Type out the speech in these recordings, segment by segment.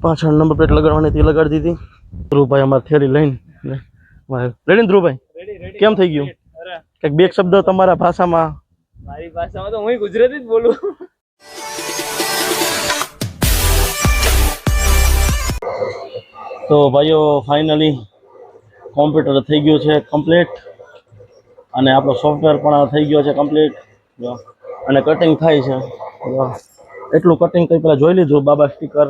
પાછળ number plate લગાડવાની હતી, લગાડી દીધી. ધ્રુવભાઈ અમારે થેરી લઈને રેડી. ધ્રુવભાઈ કેમ થઈ ગયું? કંઈક બે શબ્દ તમારા ભાષામાં. મારી ભાષામાં તો હું ગુજરાતી જ બોલું. તો ભાઈઓ ફાઇનલી કોમ્પ્યુટર થઈ ગયું છે કમ્પ્લીટ, અને આપણો સોફ્ટવેર પણ થઈ ગયો છે કમ્પ્લીટ, અને કટિંગ થાય છે. એટલું કટિંગ કંઈ પહેલાં જોઈ લીધું, બાબા સ્ટીકર,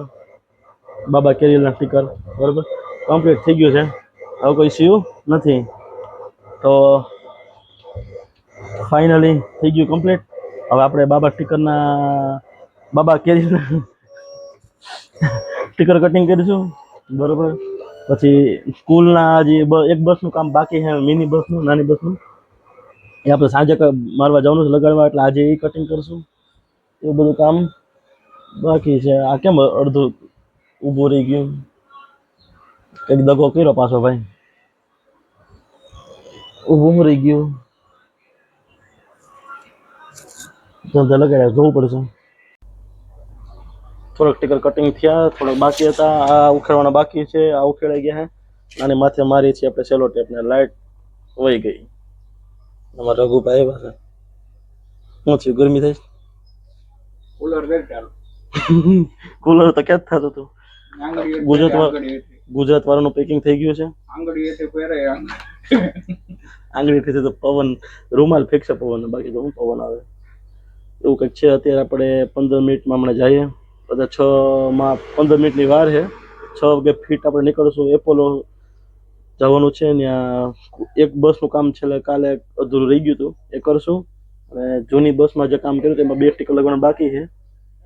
બાબા કેરીના સ્ટીકર, બરાબર કમ્પ્લીટ થઈ ગયું છે. હવે કોઈ ઇસ્યુ નથી. તો ફાઇનલી થઈ ગયું કમ્પ્લીટ. હવે આપણે બાબા સ્ટીકરના, બાબા કેરીના સ્ટીકર કટિંગ કરીશું, બરાબર. પછી સ્કૂલના જે એક બસનું કામ બાકી છે, મિની બસનું, નાની બસનું, એ આપણે સાંજે મારવા જવાનું છે લગાડવા, એટલે આજે એ કટિંગ કરીશું. એવું બધું કામ બાકી છે. આ કેમ અડધું ઊભું રહી ગયું? કંઈક દગો કર્યો પાછો ભાઈ, ઊભું રહી ગયું. જલ્દી લગાડ્યા, જોવું પડશે. થોડોક સ્ટીકર કટિંગ થયા, થોડોક બાકી હતા. આ ઉખેડવાના બાકી છે, આ ઉખેડાઈ ગયા છે. અને માથે મારી છે આપણે સેલો ટેપ ને, લાઇટ વહી ગઈ. અમારા રઘુભાઈ આવ્યા છે. શું થયું? ગરમી થઈ? કુલર તો ક્યાં જ થતું હતું. ગુજરાત વાળાનું પેકિંગ થઈ ગયું છે. આંગળીથી તો પવન, રૂમાલ ફેંકશે પવન, બાકી તો હું પવન આવે એવું કંઈક છે. અત્યારે આપણે 15 મિનિટમાં હમણાં જઈએ. બધા 6 15 મિનિટની વાર છે. 6 વાગે ફીટ આપણે નીકળશું. એપોલો જવાનું છે. ત્યાં એક બસનું કામ છે, કાલે અધૂરું રહી ગયું હતું, એ કરશું. અને જૂની બસમાં જે કામ કર્યું તેમાં 2 સ્ટીકર લગાવવાનું બાકી છે,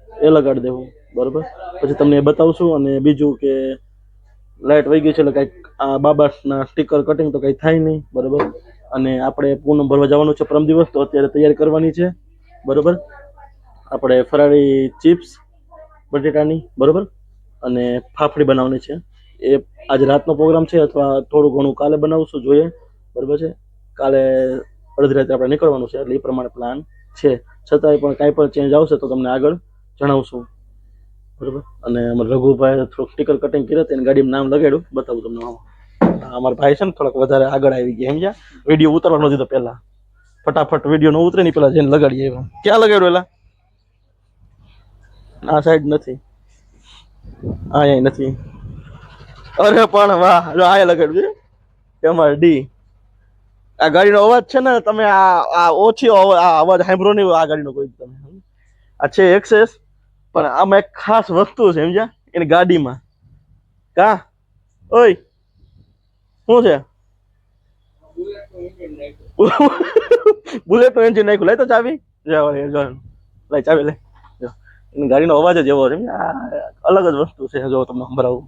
એ લગાડી દેવું, બરાબર. પછી તમને એ બતાવશું. અને બીજું કે લાઇટ વહી ગઈ છે, એટલે કંઈક આ બાબાના સ્ટીકર કટિંગ તો કંઈ થાય નહીં, બરાબર. અને આપણે પૂનમ ભરવા જવાનું છે પરમ દિવસ, તો અત્યારે તૈયારી કરવાની છે, બરાબર. આપણે ફરાળી ચિપ્સ બટેટાની, બરાબર, અને ફાફડી બનાવવાની છે. એ આજે રાતનો પ્રોગ્રામ છે, અથવા થોડું ઘણું કાલે બનાવશું, જોઈએ, બરાબર છે. કાલે અડધી રાતે આપણે નીકળવાનું છે, એટલે એ પ્રમાણે પ્લાન છે. છતાંય પણ કાંઈ પણ ચેન્જ આવશે તો તમને આગળ જણાવશું, બરાબર. અને અમારા રઘુભાઈ થોડુંક સ્ટીકર કટિંગ કર્યા, તેને ગાડીમાં નામ લગાડ્યું, બતાવું તમને. અમારા ભાઈ છે ને થોડાક વધારે આગળ આવી ગયા, સમજ્યા? વિડીયો ઉતારવાનો દીધો પહેલા, ફટાફટ વિડીયો ન ઉતરે નહીં પેલા જઈને લગાડીએ. ક્યાં લગાડ્યું? એલા આ સાઈડ નથી, આ નથી. અરે પણ વાહ, જો આ લગાડ્યું છે અમારે ડી. આ ગાડીનો અવાજ છે ને, તમે આ ઓછી અવાજ સાંભળો નહીં આ ગાડીનો કોઈ. તમે આ છે એક્સેસ, પણ આમાં એક ખાસ વસ્તુ છે, સમજ્યા? એની ગાડીમાં કા ઓય શું છે? બુલેટ નું એન્જિન નાખ્યું. લઈ તો ચાવી, લઈ ચાવી લે. એની ગાડીનો અવાજ જ એવો છે, અલગ જ વસ્તુ છે. જો તમને સંભળાવું.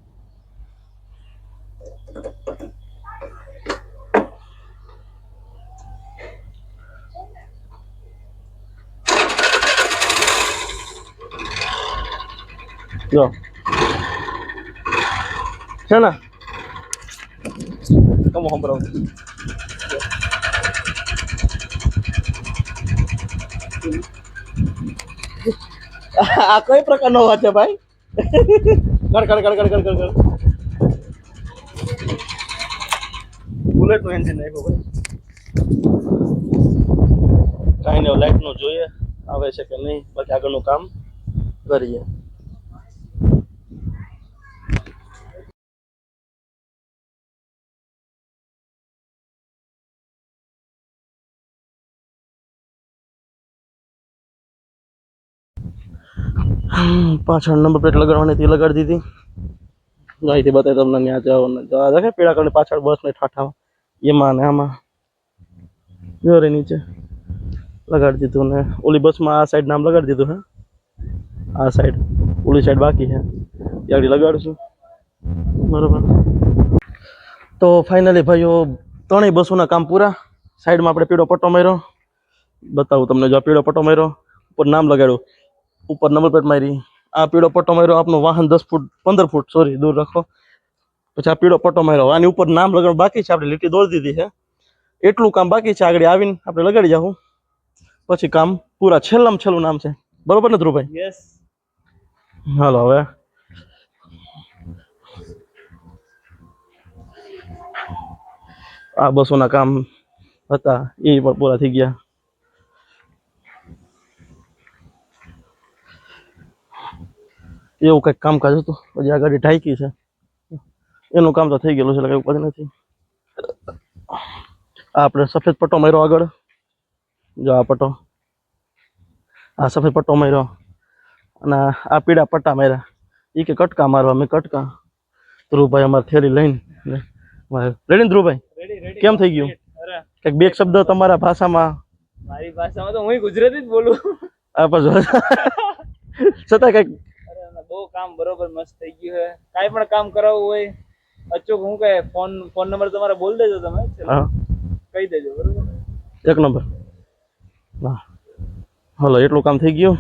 જો છે ને, કમો સંભળાવું. આ કઈ પ્રકારનો અવાજ છે ભાઈ? કડ કડ કડ કડ કડ કડ. બુલેટ નું એન્જિન નાખ્યું ભાઈ. કાંઈ નહીં, લાઈટ નું જોઈએ આવે છે કે નહીં, બાકી આગળનું કામ કરીએ. પાછળ નંબર પ્લેટ લગાડવાની હતી, લગાડી દીધી. અહીંથી બતાવી તમને ત્યાં જવા દેખે પીળા કલરની પાછળ બસ ને ઠાઠા એમાં ને આમાં જોરે નીચે લગાડી દીધું. ને ઓલી બસમાં આ સાઈડ નામ લગાડી દીધું હે, આ સાઈડ. ઓલી સાઈડ બાકી છે, ત્યાં લગાડશું, બરોબર. તો ફાઇનલી ભાઈઓ 3 બસોના કામ પૂરા. સાઈડમાં આપણે પીળો પટ્ટો માર્યો, બતાવું તમને. જો પીળો પટ્ટો માર્યો, ઉપર નામ લગાડ્યું, ઉપર નંબર પ્લેટ મારી. આ પીળો પટ્ટો માર્યો, આપનું વાહન 10 ફૂટ 15 ફૂટ સોરી દૂર રાખો. પછી આ પીળો પટ્ટો માર્યો, આની ઉપર નામ લગાડવાનું બાકી છે. આપણે લીટી દોરી દીધી છે, એટલું કામ બાકી છે. આગળ આવીને આપણે લગાડી જાઉં, પછી કામ પૂરા. છેલ્લામાં છેલ્લું નામ છે, બરોબર ને ધ્રુવભાઈ? યસ. હાલો હવે આ બસોના કામ હતા એ પણ પૂરા થઈ ગયા. એવું કંઈક કામકાજ હતું. હજી આ ગાડી ઢાંકી છે, એનું કામ તો થઈ ગયેલું છે એટલે કઈ ઉપાધિ નથી. આ આપણે સફેદ પટ્ટો માર્યો આગળ, જો આ પટ્ટો, આ સફેદ પટ્ટો માર્યો અને આ પીળા પટ્ટા માર્યા. એ કે કટકા મારવા, મેં કટકા. ધ્રુવભાઈ અમારે થેલી લઈને રેડી ને ધ્રુવભાઈ? Ready ready. કેમ થઈ ગયું? અરે કંઈક બે શબ્દ તમારા ભાષામાં મારી ભાષામાં તો હું ગુજરાતી જ બોલું. આ પછી છતાં કંઈક અરે બહુ કામ બરોબર મસ્ત થઈ ગયું છે. કાંઈ પણ કામ કરાવવું હોય અચૂક હું કહે ફોન નંબર તમારે બોલ દેજો તમે, હા કહી દેજો બરોબર. એક નંબર. હા હલો, એટલું કામ થઈ ગયું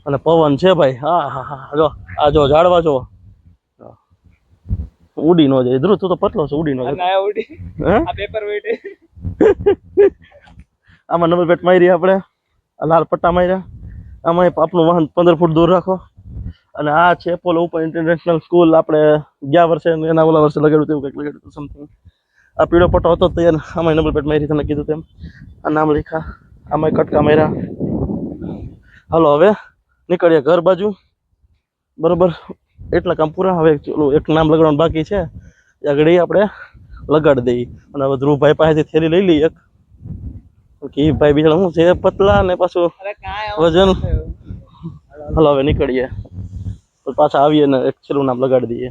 અને પવન છે ભાઈ. હા હા હા, જો આ જો ઝાડવા જો ઉડી ન જાય. ધ્રુવ તું તો પતલો છે, ઉડી ન જાય. અને આ ઉડી હે આ પેપર વેટ. આમાં નંબર પ્લેટ મારી આપણે, આ લાલ પટ્ટા માર્યા. આમાં આપણું વાહન 15 ફૂટ દૂર રાખો. અને આ છે પોલો ઉપર ઇન્ટરનેશનલ સ્કૂલ. આપણે ગયા વર્ષે ને એના ઓલા વર્ષે લગાડ્યું હતું, કંઈક લગાડ્યું હતું સમથિંગ. આ પીળો પટ્ટો હતો તો આમાં નંબર પ્લેટ મારી, તમને કીધું તેમ. આ નામ લખ્યા, આમાં કટકા માર્યા. હાલો હવે નીકળીએ ઘર બાજુ, બરોબર. એટલા કામ પૂરા. હવે એક નામ લગાડવાનું બાકી છે, આગળ એ આપણે લગાડી દઈએ. અને હવે ધ્રુવભાઈ પાસેથી થેલી લઈ લઈએ એક, કે એ ભાઈ બિચારા શું છે પતલા ને પાછું અરે કાંઈ વજન. હાલો હવે નીકળીએ, તો પાછા આવીએ ને એક છેલ્લું નામ લગાડી દઈએ.